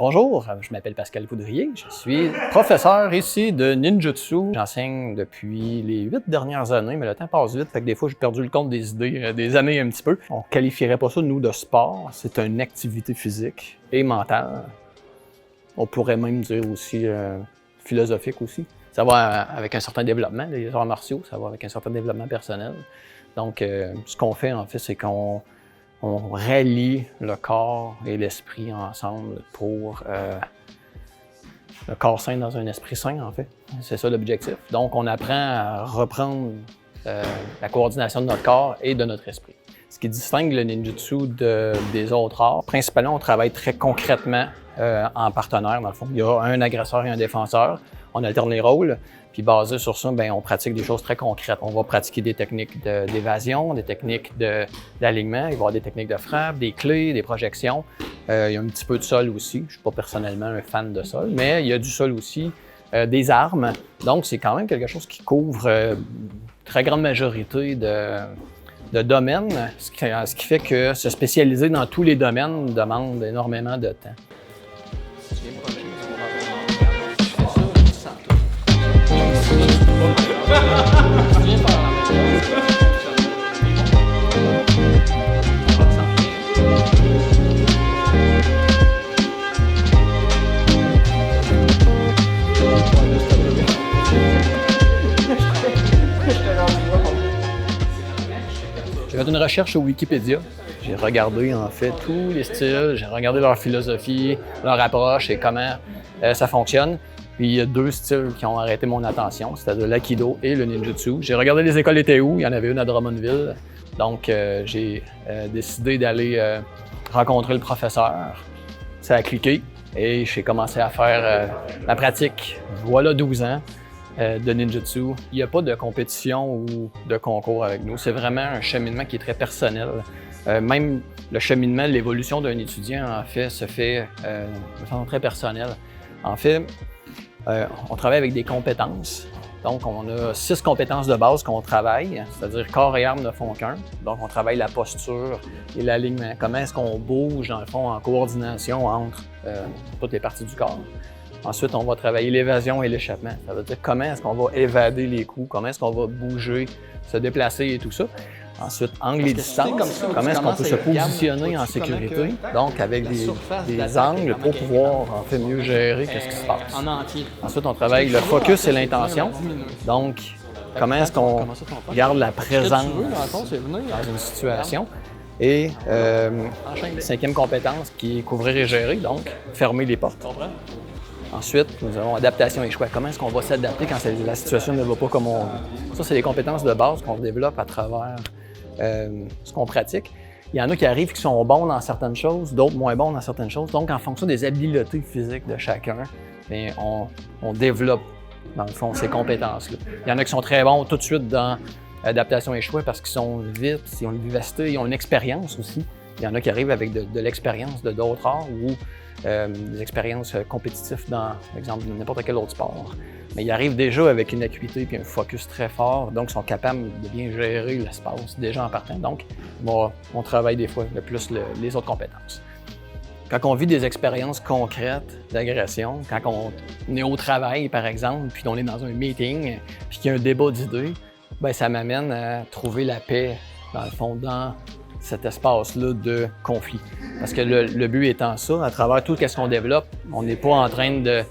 Bonjour, je m'appelle Pascal Poudrier, je suis professeur ici de ninjutsu. J'enseigne depuis les 8 dernières années, mais le temps passe vite, fait que des fois j'ai perdu le compte des idées, des années un petit peu. On qualifierait pas ça, nous, de sport, c'est une activité physique et mentale. On pourrait même dire aussi philosophique aussi. Ça va avec un certain développement, les arts martiaux, ça va avec un certain développement personnel. Donc, ce qu'on fait, en fait, c'est qu'on rallie le corps et l'esprit ensemble pour le corps sain dans un esprit sain, en fait. C'est ça l'objectif. Donc, on apprend à reprendre la coordination de notre corps et de notre esprit. Ce qui distingue le ninjutsu des autres arts, principalement, on travaille très concrètement en partenaire, dans le fond. Il y a un agresseur et un défenseur. On alterne les rôles. Puis basé sur ça, bien, on pratique des choses très concrètes. On va pratiquer des techniques d'évasion, des techniques d'alignement, il va y avoir des techniques de frappe, des clés, des projections. Il y a un petit peu de sol aussi. Je ne suis pas personnellement un fan de sol, mais il y a du sol aussi, des armes. Donc, c'est quand même quelque chose qui couvre une très grande majorité de domaines, ce qui fait que se spécialiser dans tous les domaines demande énormément de temps. J'ai fait une recherche sur Wikipédia. J'ai regardé en fait tous les styles, j'ai regardé leur philosophie, leur approche et comment ça fonctionne. Puis il y a deux styles qui ont arrêté mon attention, c'est-à-dire l'aïkido et le ninjutsu. J'ai regardé les écoles étaient où, il y en avait une à Drummondville. Donc j'ai décidé d'aller rencontrer le professeur. Ça a cliqué et j'ai commencé à faire ma pratique. Voilà 12 ans de ninjutsu. Il n'y a pas de compétition ou de concours avec nous. C'est vraiment un cheminement qui est très personnel. Même le cheminement, l'évolution d'un étudiant, en fait, se fait de façon très personnelle. En fait, on travaille avec des compétences. Donc, on a 6 compétences de base qu'on travaille, c'est-à-dire corps et armes ne font qu'un. Donc, on travaille la posture et l'alignement. Comment est-ce qu'on bouge, dans le fond, en coordination entre toutes les parties du corps. Ensuite, on va travailler l'évasion et l'échappement. Ça veut dire comment est-ce qu'on va évader les coups, comment est-ce qu'on va bouger, se déplacer et tout ça. Ensuite, angle et distance, comment est-ce qu'on peut se positionner en sécurité, donc avec des angles pour pouvoir en fait mieux gérer ce qui se passe. Ensuite, on travaille le focus et l'intention, donc comment est-ce qu'on garde la présence dans une situation. Et cinquième compétence qui est couvrir et gérer, donc fermer les portes. Ensuite, nous avons adaptation et choix. Comment est-ce qu'on va s'adapter quand la situation ne va pas comme on veut? Ça, c'est les compétences de base qu'on développe à travers ce qu'on pratique. Il y en a qui arrivent qui sont bons dans certaines choses, d'autres moins bons dans certaines choses. Donc, en fonction des habiletés physiques de chacun, bien, on développe, dans le fond, ces compétences-là. Il y en a qui sont très bons tout de suite dans adaptation et choix parce qu'ils sont vite, ils ont une vivacité, ils ont une expérience aussi. Il y en a qui arrivent avec de l'expérience de d'autres arts ou des expériences compétitives dans, par exemple, n'importe quel autre sport. Mais ils arrivent déjà avec une acuité et un focus très fort, donc ils sont capables de bien gérer l'espace déjà en partant. Donc, on travaille des fois le plus les autres compétences. Quand on vit des expériences concrètes d'agression, quand on est au travail, par exemple, puis on est dans un meeting, puis qu'il y a un débat d'idées, bien, ça m'amène à trouver la paix, dans le fond, dans cet espace-là de conflit. Parce que le but étant ça, à travers tout ce qu'on développe, on n'est pas en train de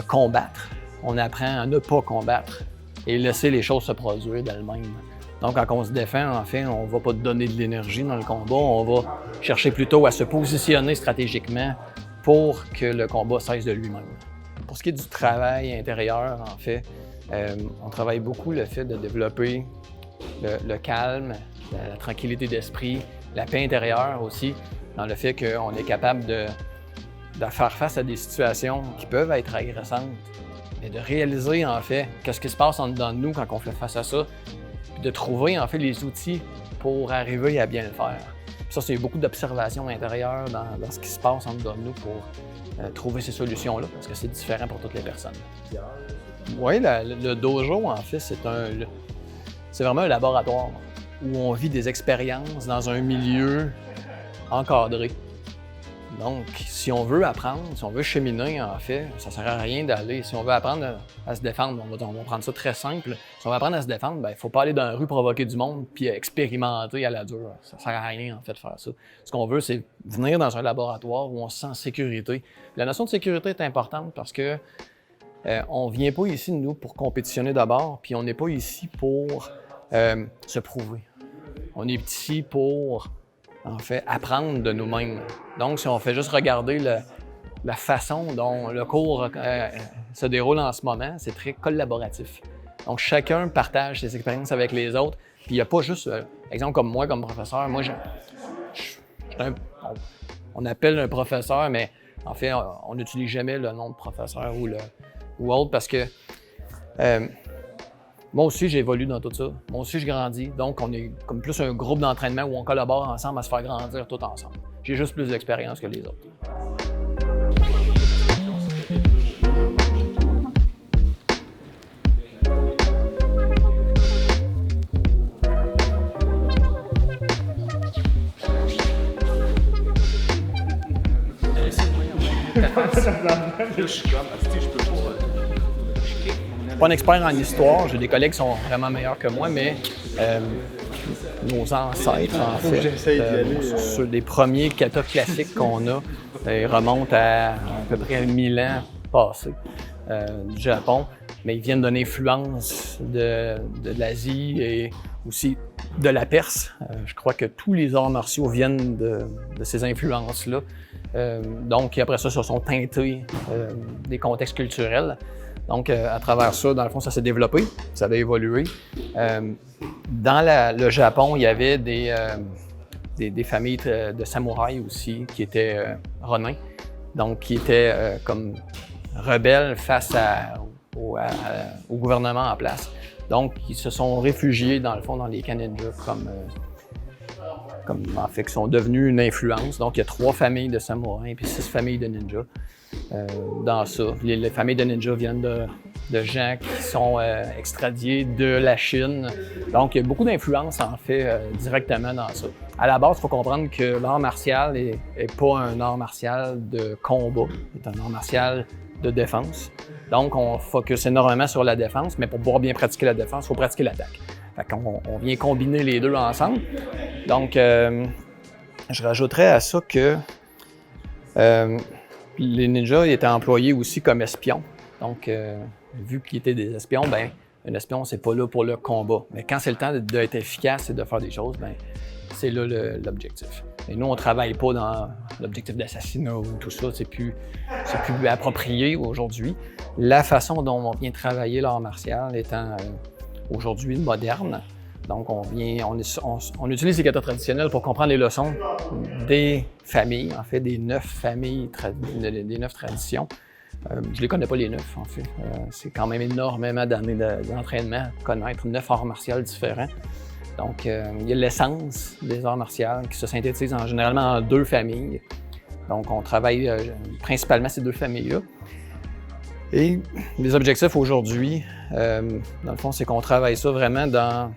combattre. On apprend à ne pas combattre et laisser les choses se produire d'elles-mêmes. Donc, quand on se défend, en fait, on ne va pas donner de l'énergie dans le combat, on va chercher plutôt à se positionner stratégiquement pour que le combat cesse de lui-même. Pour ce qui est du travail intérieur, en fait, on travaille beaucoup le fait de développer le calme, la tranquillité d'esprit, la paix intérieure aussi, dans le fait qu'on est capable de faire face à des situations qui peuvent être agressantes et de réaliser en fait qu'est-ce qui se passe en dedans de nous quand on fait face à ça, puis de trouver en fait les outils pour arriver à bien le faire. Puis ça, c'est beaucoup d'observation intérieure dans ce qui se passe en dedans de nous pour trouver ces solutions-là, parce que c'est différent pour toutes les personnes. Oui, le dojo, en fait, c'est vraiment un laboratoire où on vit des expériences dans un milieu encadré. Donc, si on veut apprendre, si on veut cheminer, en fait, ça ne sert à rien d'aller. Si on veut apprendre à se défendre, on va prendre ça très simple. Si on veut apprendre à se défendre, il ne faut pas aller dans la rue provoquer du monde puis expérimenter à la dure. Ça ne sert à rien, en fait, de faire ça. Ce qu'on veut, c'est venir dans un laboratoire où on se sent en sécurité. La notion de sécurité est importante parce que on ne vient pas ici, nous, pour compétitionner d'abord, puis on n'est pas ici pour se prouver. On est ici pour, en fait, apprendre de nous-mêmes. Donc, si on fait juste regarder la façon dont le cours se déroule en ce moment, c'est très collaboratif. Donc, chacun partage ses expériences avec les autres. Puis, il n'y a pas juste, exemple comme moi, comme professeur. Moi, on appelle un professeur, mais en fait, on n'utilise jamais le nom de professeur ou autre parce que moi aussi, j'évolue dans tout ça. Moi aussi, je grandis. Donc, on est comme plus un groupe d'entraînement où on collabore ensemble à se faire grandir tout ensemble. J'ai juste plus d'expérience que les autres. Je suis pas un expert en histoire, j'ai des collègues qui sont vraiment meilleurs que moi, mais nos ancêtres, en fait, sur les premiers katas classiques qu'on a, ils remontent à peu près 1000 ans passés du Japon, mais ils viennent d'une influence de l'Asie et aussi de la Perse. Je crois que tous les arts martiaux viennent de ces influences-là. Donc, après ça, se sont teintés des contextes culturels. Donc, à travers ça, dans le fond, ça s'est développé, ça a évolué. Dans le Japon, il y avait des familles de samouraïs aussi qui étaient ronin, donc qui étaient comme rebelles face au gouvernement en place. Donc, ils se sont réfugiés, dans le fond, dans les camps ninja comme en fait, qui sont devenus une influence. Donc, il y a 3 familles de samouraïs puis 6 familles de ninjas dans ça. Les familles de ninjas viennent de gens qui sont extradiés de la Chine. Donc, il y a beaucoup d'influence, en fait, directement dans ça. À la base, il faut comprendre que l'art martial n'est pas un art martial de combat, c'est un art martial de défense. Donc, on focus énormément sur la défense, mais pour pouvoir bien pratiquer la défense, il faut pratiquer l'attaque. Fait qu'on vient combiner les deux ensemble. Donc, je rajouterais à ça que les ninjas étaient employés aussi comme espions. Donc, vu qu'ils étaient des espions, ben un espion, c'est pas là pour le combat. Mais quand c'est le temps d'être efficace et de faire des choses, ben c'est là l'objectif. Et nous, on travaille pas dans l'objectif d'assassinat ou tout ça. C'est plus approprié aujourd'hui. La façon dont on vient travailler l'art martial étant aujourd'hui moderne. Donc, on utilise les katas traditionnels pour comprendre les leçons des familles, en fait, des 9 familles, des 9 traditions. Je ne les connais pas les 9, en fait. C'est quand même énormément d'années d'entraînement, connaître 9 arts martiaux différents. Donc, il y a l'essence des arts martiaux qui se synthétise généralement en 2 familles. Donc, on travaille principalement ces 2 familles-là. Et les objectifs aujourd'hui, dans le fond, c'est qu'on travaille ça vraiment dans,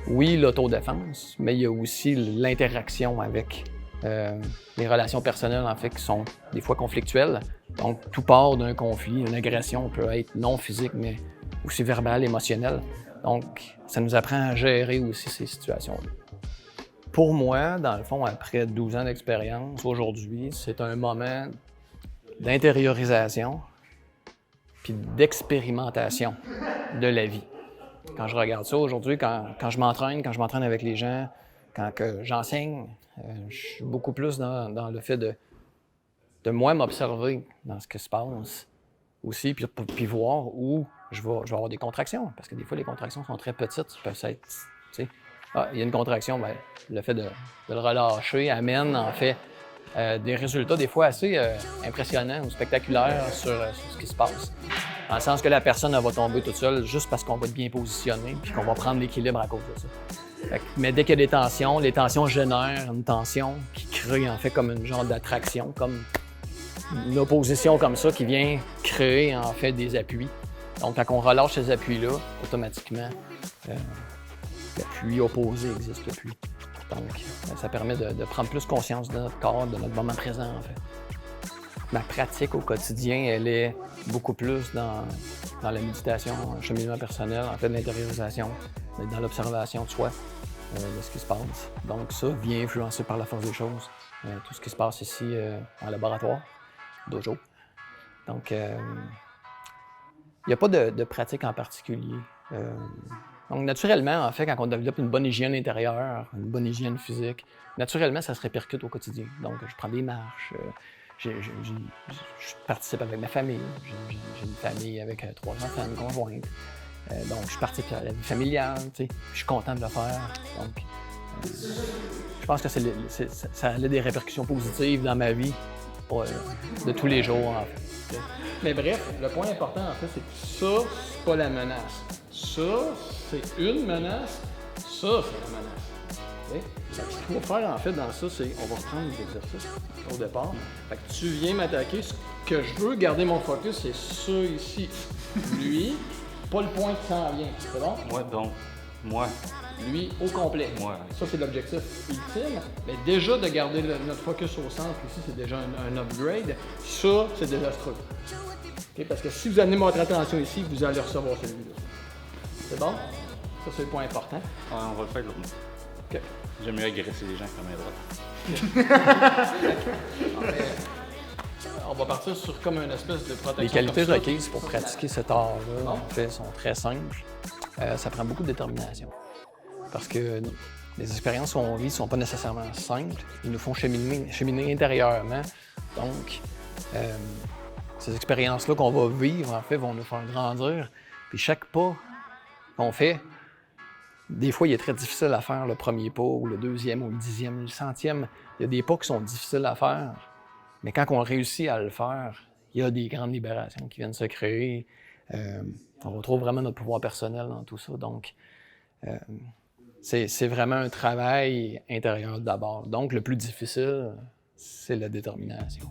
oui, l'autodéfense, mais il y a aussi l'interaction avec les relations personnelles, en fait, qui sont des fois conflictuelles. Donc, tout part d'un conflit. Une agression peut être non physique, mais aussi verbale, émotionnelle. Donc, ça nous apprend à gérer aussi ces situations-là. Pour moi, dans le fond, après 12 ans d'expérience, aujourd'hui, c'est un moment d'intériorisation puis d'expérimentation de la vie. Quand je regarde ça aujourd'hui, quand je m'entraîne avec les gens, quand j'enseigne, je suis beaucoup plus dans le fait de moi m'observer dans ce qui se passe aussi, puis voir où je vais avoir des contractions. Parce que des fois, les contractions sont très petites. Ça peut être, tu sais, il y a une contraction, bien, le fait de le relâcher amène en fait des résultats des fois assez impressionnants ou spectaculaires sur ce qui se passe. Dans le sens que la personne elle va tomber toute seule juste parce qu'on va être bien positionné puis qu'on va prendre l'équilibre à cause de ça. Mais dès qu'il y a des tensions, les tensions génèrent une tension qui crée en fait comme une genre d'attraction, comme une opposition comme ça qui vient créer en fait des appuis. Donc quand on relâche ces appuis-là, automatiquement, l'appui opposé n'existe plus. Donc, ça permet de prendre plus conscience de notre corps, de notre moment présent, en fait. Ma pratique au quotidien, elle est beaucoup plus dans la méditation, le cheminement personnel, en fait, l'intériorisation, dans l'observation de soi, de ce qui se passe. Donc ça vient influencer par la force des choses tout ce qui se passe ici en laboratoire, dojo. Donc, il n'y a pas de pratique en particulier. Donc, naturellement, en fait, quand on développe une bonne hygiène intérieure, une bonne hygiène physique, naturellement, ça se répercute au quotidien. Donc, je prends des marches, je participe avec ma famille. J'ai une famille avec 3 enfants, une conjointe. Donc, je participe à la vie familiale, tu sais. Je suis content de le faire. Donc, je pense que ça a des répercussions positives dans ma vie de tous les jours, en fait. Mais bref, le point important, en fait, c'est que ça, c'est pas la menace. Ça, c'est une menace. Ça, c'est la menace. Okay? Ce qu'il faut faire, en fait, dans ça, c'est on va reprendre les exercices au départ. Fait que tu viens m'attaquer. Ce que je veux garder mon focus, c'est ça ici. Lui, pas le point qui s'en vient. C'est bon? Moi, donc. Moi. Lui, au complet. Moi. Ça, c'est l'objectif ultime. Mais déjà, de garder notre focus au centre, ici, c'est déjà un upgrade. Ça, c'est désastreux. Okay? Parce que si vous amenez votre attention ici, vous allez recevoir celui-là. C'est bon? Ça, c'est le point important. Ouais, on va le faire de l'autre côté. OK. J'aime mieux agresser les gens que la main droite. On va partir sur comme une espèce de protection. Les qualités requises pour pratiquer cet art-là, en fait, sont très simples. Ça prend beaucoup de détermination. Parce que les expériences qu'on vit ne sont pas nécessairement simples. Ils nous font cheminer intérieurement. Donc, ces expériences-là qu'on va vivre, en fait, vont nous faire grandir. Puis chaque pas qu'on fait, des fois, il est très difficile à faire le premier pas, ou le deuxième, ou le 10e, ou le 100e. Il y a des pas qui sont difficiles à faire. Mais quand on réussit à le faire, il y a des grandes libérations qui viennent se créer. On retrouve vraiment notre pouvoir personnel dans tout ça. Donc, c'est vraiment un travail intérieur d'abord. Donc, le plus difficile, c'est la détermination.